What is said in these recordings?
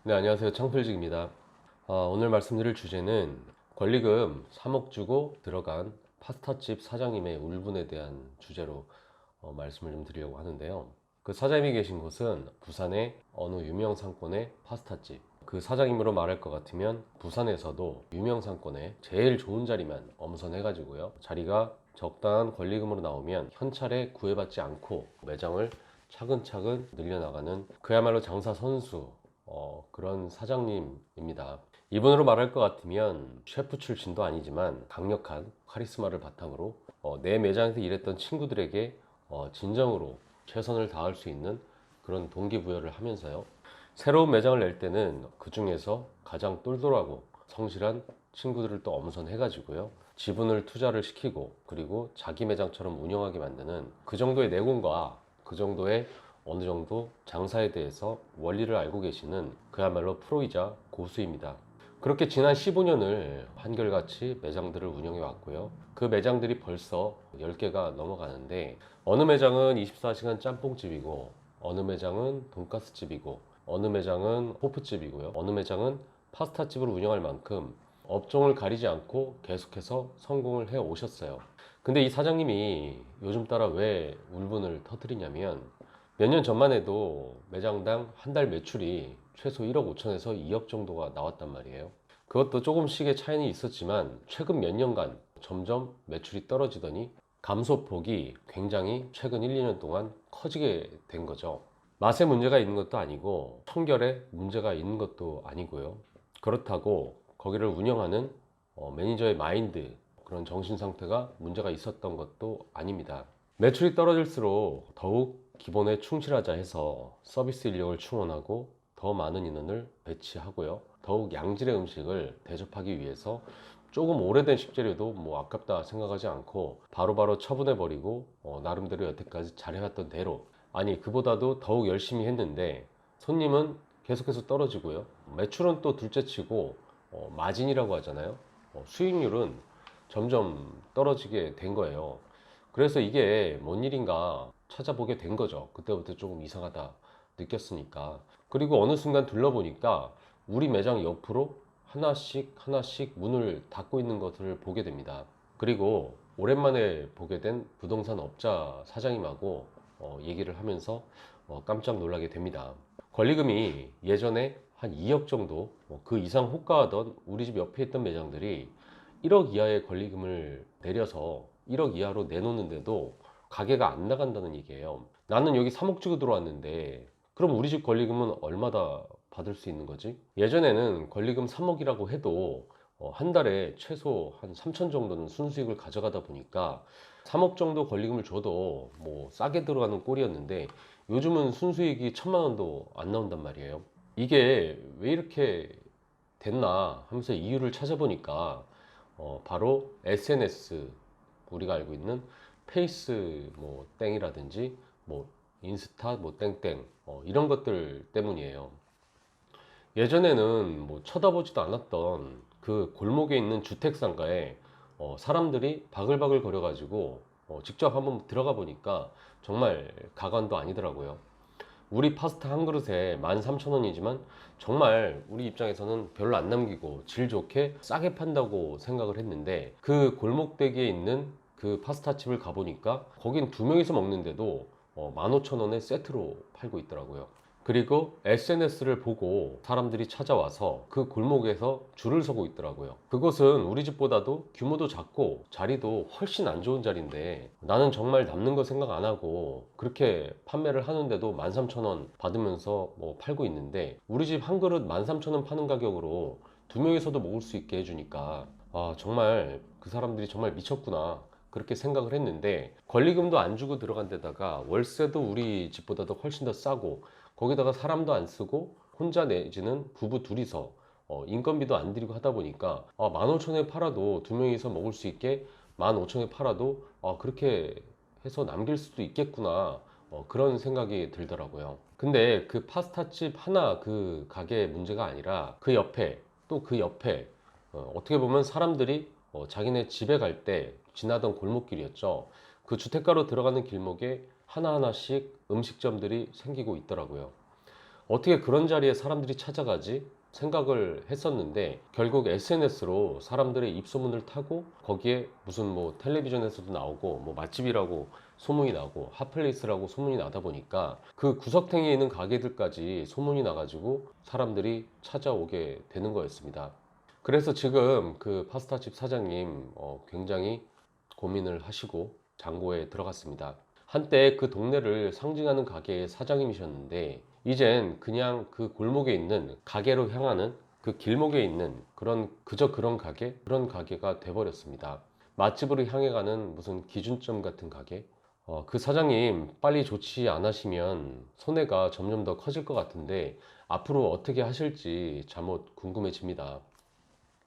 네, 안녕하세요. 창필직입니다. 오늘 말씀드릴 주제는 권리금 3억 주고 들어간 파스타집 사장님의 울분에 대한 주제로 말씀을 좀 드리려고 하는데요. 그 사장님이 계신 곳은 부산의 어느 유명 상권의 파스타집. 그 사장님으로 말할 것 같으면 부산에서도 유명 상권의 제일 좋은 자리만 엄선해가지고요. 자리가 적당한 권리금으로 나오면 현찰에 구애받지 않고 매장을 차근차근 늘려나가는 그야말로 장사 선수, 그런 사장님입니다. 이분으로 말할 것 같으면 셰프 출신도 아니지만 강력한 카리스마를 바탕으로 내 매장에서 일했던 친구들에게 진정으로 최선을 다할 수 있는 그런 동기부여를 하면서요. 새로운 매장을 낼 때는 그 중에서 가장 똘똘하고 성실한 친구들을 또 엄선해 가지고요. 지분을 투자를 시키고 그리고 자기 매장처럼 운영하게 만드는 그 정도의 내공과 그 정도의 어느 정도 장사에 대해서 원리를 알고 계시는 그야말로 프로이자 고수입니다. 그렇게 지난 15년을 한결같이 매장들을 운영해 왔고요. 그 매장들이 벌써 10개가 넘어가는데 어느 매장은 24시간 짬뽕집이고 어느 매장은 돈가스집이고 어느 매장은 호프집이고요. 어느 매장은 파스타집을 운영할 만큼 업종을 가리지 않고 계속해서 성공을 해 오셨어요. 근데 이 사장님이 요즘 따라 왜 울분을 터뜨리냐면 몇 년 전만 해도 매장당 한 달 매출이 최소 1억 5천에서 2억 정도가 나왔단 말이에요. 그것도 조금씩의 차이는 있었지만 최근 몇 년간 점점 매출이 떨어지더니 감소폭이 굉장히 최근 1, 2년 동안 커지게 된 거죠. 맛에 문제가 있는 것도 아니고 청결에 문제가 있는 것도 아니고요. 그렇다고 거기를 운영하는 매니저의 마인드, 그런 정신 상태가 문제가 있었던 것도 아닙니다. 매출이 떨어질수록 더욱 기본에 충실하자 해서 서비스 인력을 충원하고 더 많은 인원을 배치하고요. 더욱 양질의 음식을 대접하기 위해서 조금 오래된 식재료도 뭐 아깝다 생각하지 않고 바로바로 처분해버리고 나름대로 여태까지 잘해왔던 대로, 아니 그보다도 더욱 열심히 했는데 손님은 계속해서 떨어지고요. 매출은 또 둘째치고 마진이라고 하잖아요. 수익률은 점점 떨어지게 된 거예요. 그래서 이게 뭔 일인가 찾아보게 된 거죠. 그때부터 조금 이상하다 느꼈으니까. 그리고 어느 순간 둘러보니까 우리 매장 옆으로 하나씩 하나씩 문을 닫고 있는 것을 보게 됩니다. 그리고 오랜만에 보게 된 부동산 업자 사장님하고 얘기를 하면서 깜짝 놀라게 됩니다. 권리금이 예전에 한 2억 정도, 그 이상 호가하던 우리 집 옆에 있던 매장들이 1억 이하의 권리금을 내려서 1억 이하로 내놓는데도 가게가 안 나간다는 얘기예요. 나는 여기 3억 주고 들어왔는데 그럼 우리 집 권리금은 얼마다 받을 수 있는 거지? 예전에는 권리금 3억이라고 해도 한 달에 최소 한 3천 정도는 순수익을 가져가다 보니까 3억 정도 권리금을 줘도 뭐 싸게 들어가는 꼴이었는데 요즘은 순수익이 1천만 원도 안 나온단 말이에요. 이게 왜 이렇게 됐나 하면서 이유를 찾아보니까 바로 SNS, 우리가 알고 있는 페이스 뭐 땡이라든지 뭐 인스타 뭐 땡땡 이런 것들 때문이에요. 예전에는 뭐 쳐다보지도 않았던 그 골목에 있는 주택상가에 사람들이 바글바글 거려가지고 직접 한번 들어가 보니까 정말 가관도 아니더라고요. 우리 파스타 한 그릇에 13,000원이지만 정말 우리 입장에서는 별로 안 남기고 질 좋게 싸게 판다고 생각을 했는데 그 골목대기에 있는 그 파스타집을 가보니까 거긴 두 명이서 먹는데도 15,000원에 세트로 팔고 있더라고요. 그리고 SNS를 보고 사람들이 찾아와서 그 골목에서 줄을 서고 있더라고요. 그곳은 우리 집보다도 규모도 작고 자리도 훨씬 안 좋은 자리인데 나는 정말 남는 거 생각 안 하고 그렇게 판매를 하는데도 13,000원 받으면서 뭐 팔고 있는데 우리 집 한 그릇 13,000원 파는 가격으로 두 명이서도 먹을 수 있게 해주니까 정말 그 사람들이 정말 미쳤구나 그렇게 생각을 했는데, 권리금도 안 주고 들어간 데다가 월세도 우리 집보다도 훨씬 더 싸고 거기다가 사람도 안 쓰고 혼자 내지는 부부 둘이서 인건비도 안 들이고 하다 보니까 15,000원에 팔아도 두 명이서 먹을 수 있게 15,000원에 팔아도 그렇게 해서 남길 수도 있겠구나, 그런 생각이 들더라고요. 근데 그 파스타집 하나 그 가게의 문제가 아니라 그 옆에 또 그 옆에 어떻게 보면 사람들이 자기네 집에 갈 때 지나던 골목길이었죠. 그 주택가로 들어가는 길목에 하나하나씩 음식점들이 생기고 있더라고요. 어떻게 그런 자리에 사람들이 찾아가지? 생각을 했었는데 결국 SNS로 사람들의 입소문을 타고 거기에 무슨 뭐 텔레비전에서도 나오고 뭐 맛집이라고 소문이 나고 핫플레이스라고 소문이 나다 보니까 그 구석탱이에 있는 가게들까지 소문이 나가지고 사람들이 찾아오게 되는 거였습니다. 그래서 지금 그 파스타집 사장님 굉장히 고민을 하시고 장고에 들어갔습니다. 한때 그 동네를 상징하는 가게의 사장님이셨는데 이젠 그냥 그 골목에 있는 가게로 향하는 그 길목에 있는 그런 그저 그런 가게가 돼버렸습니다. 맛집으로 향해 가는 무슨 기준점 같은 가게. 그 사장님 빨리 조치 안 하시면 손해가 점점 더 커질 것 같은데 앞으로 어떻게 하실지 잠옷 궁금해집니다.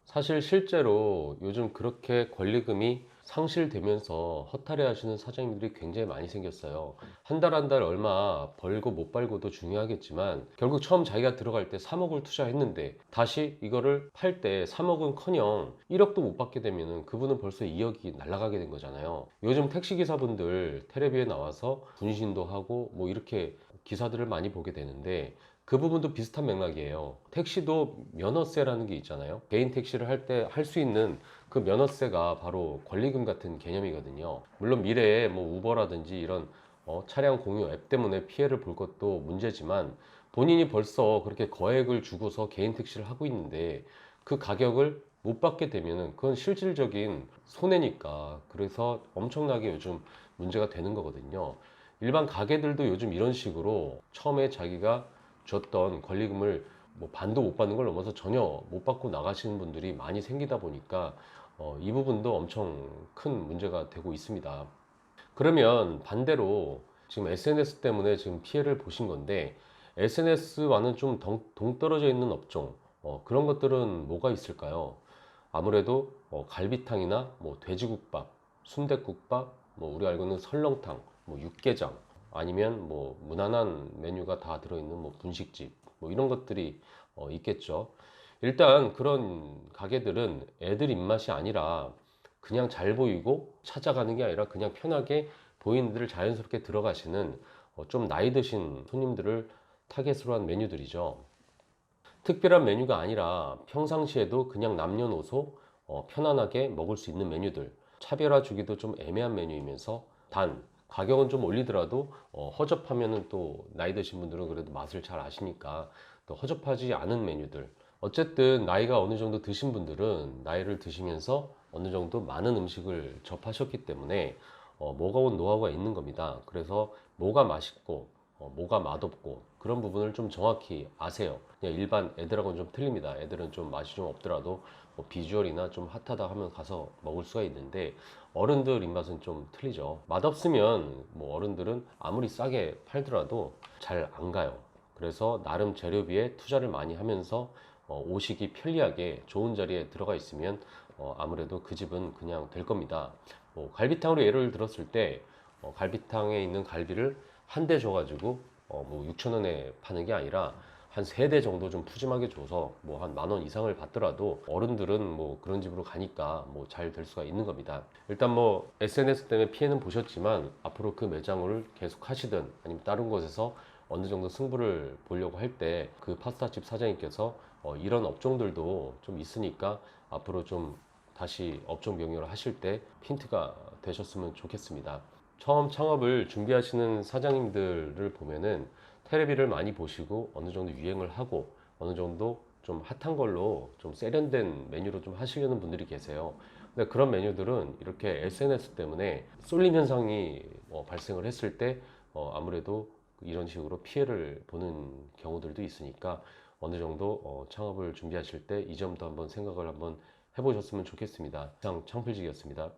사실 실제로 요즘 그렇게 권리금이 상실되면서 허탈해 하시는 사장님들이 굉장히 많이 생겼어요. 한 달 한 달 얼마 벌고 못 벌고도 중요하겠지만 결국 처음 자기가 들어갈 때 3억을 투자했는데 다시 이거를 팔 때 3억은 커녕 1억도 못 받게 되면 그분은 벌써 2억이 날아가게 된 거잖아요. 요즘 택시기사분들 텔레비에 나와서 분신도 하고 뭐 이렇게 기사들을 많이 보게 되는데 그 부분도 비슷한 맥락이에요. 택시도 면허세라는 게 있잖아요. 개인 택시를 할 때 할 수 있는 그 면허세가 바로 권리금 같은 개념이거든요. 물론 미래에 뭐 우버라든지 이런 차량 공유 앱 때문에 피해를 볼 것도 문제지만 본인이 벌써 그렇게 거액을 주고서 개인 택시를 하고 있는데 그 가격을 못 받게 되면은 그건 실질적인 손해니까. 그래서 엄청나게 요즘 문제가 되는 거거든요. 일반 가게들도 요즘 이런 식으로 처음에 자기가 줬던 권리금을 뭐 반도 못 받는 걸 넘어서 전혀 못 받고 나가시는 분들이 많이 생기다 보니까 이 부분도 엄청 큰 문제가 되고 있습니다. 그러면 반대로 지금 SNS 때문에 지금 피해를 보신 건데 SNS와는 좀 동떨어져 있는 업종 그런 것들은 뭐가 있을까요? 아무래도 갈비탕이나 뭐 돼지국밥, 순댓국밥, 뭐 우리 알고 있는 설렁탕, 뭐 육개장 아니면 뭐 무난한 메뉴가 다 들어있는 뭐 분식집 뭐 이런 것들이 있겠죠. 일단 그런 가게들은 애들 입맛이 아니라 그냥 잘 보이고 찾아가는 게 아니라 그냥 편하게 보이는 데를 자연스럽게 들어가시는 좀 나이 드신 손님들을 타겟으로 한 메뉴들이죠. 특별한 메뉴가 아니라 평상시에도 그냥 남녀노소 편안하게 먹을 수 있는 메뉴들. 차별화 주기도 좀 애매한 메뉴이면서 단 가격은 좀 올리더라도 허접하면은 또 나이 드신 분들은 그래도 맛을 잘 아시니까 또 허접하지 않은 메뉴들. 어쨌든 나이가 어느 정도 드신 분들은 나이를 드시면서 어느 정도 많은 음식을 접하셨기 때문에 먹어온 노하우가 있는 겁니다. 그래서 뭐가 맛있고 뭐가 맛없고 그런 부분을 좀 정확히 아세요. 그냥 일반 애들하고는 좀 틀립니다. 애들은 좀 맛이 좀 없더라도 뭐 비주얼이나 좀 핫하다 하면 가서 먹을 수가 있는데 어른들 입맛은 좀 틀리죠. 맛없으면 뭐 어른들은 아무리 싸게 팔더라도 잘 안 가요. 그래서 나름 재료비에 투자를 많이 하면서 오시기 편리하게 좋은 자리에 들어가 있으면 아무래도 그 집은 그냥 될 겁니다. 뭐 갈비탕으로 예를 들었을 때 갈비탕에 있는 갈비를 한 대 줘가지고 뭐 6천 원에 파는 게 아니라 한 세 대 정도 좀 푸짐하게 줘서 뭐 한 만 원 이상을 받더라도 어른들은 뭐 그런 집으로 가니까 뭐 잘 될 수가 있는 겁니다. 일단 뭐 SNS 때문에 피해는 보셨지만 앞으로 그 매장을 계속 하시든 아니면 다른 곳에서 어느 정도 승부를 보려고 할 때 그 파스타집 사장님께서 이런 업종들도 좀 있으니까 앞으로 좀 다시 업종 명료를 하실 때 핀트가 되셨으면 좋겠습니다. 처음 창업을 준비하시는 사장님들을 보면은 테레비를 많이 보시고 어느 정도 유행을 하고 어느 정도 좀 핫한 걸로 좀 세련된 메뉴로 좀 하시려는 분들이 계세요. 근데 그런 메뉴들은 이렇게 SNS 때문에 쏠림 현상이 발생을 했을 때 아무래도 이런 식으로 피해를 보는 경우들도 있으니까 어느 정도 창업을 준비하실 때 이 점도 한번 생각을 한번 해보셨으면 좋겠습니다. 이상 창필직이었습니다.